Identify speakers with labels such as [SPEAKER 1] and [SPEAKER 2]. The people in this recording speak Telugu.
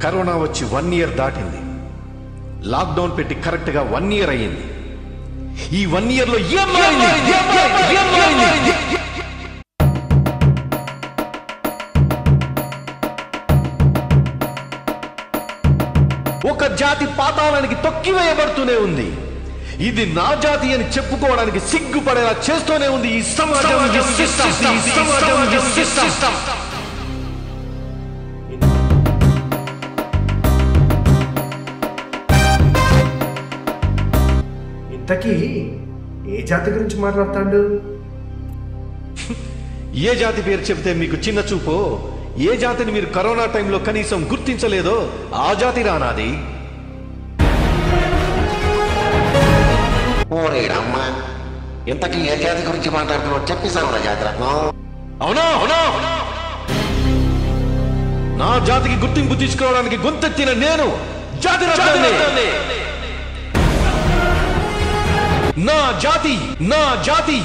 [SPEAKER 1] కరోనా వచ్చి 1 ఇయర్ దాటింది. లాక్డౌన్ పెట్టి కరెక్ట్ గా 1 ఇయర్ అయ్యింది. ఈ 1 ఇయర్ లో ఏం మారింది? ఒక జాతి పాతాళానికి తొక్కివేయబడుతూనే ఉంది. ఇది నా జాతి అని చెప్పుకోవడానికి సిగ్గుపడేలా చేస్తూనే ఉంది ఈ సమాజం.
[SPEAKER 2] ఇంతకీ ఏ జాతి గురించి మాట్లాడతాడు?
[SPEAKER 1] ఏ జాతి పేరు చెబితే మీకు చిన్న చూపో, ఏ జాతిని మీరు కరోనా టైంలో కనీసం గుర్తించలేదో ఆ జాతి రానాది.
[SPEAKER 3] ఇంతకీ ఏ జాతి గురించి మాట్లాడుతున్నావు చెప్పేశావు జాతిరత్నం.
[SPEAKER 1] అవునా అవునా నా జాతికి గుర్తింపు తీసుకోవడానికి గొంతెత్తిన నేను జాతిరత్నాన్ని. నా జాతి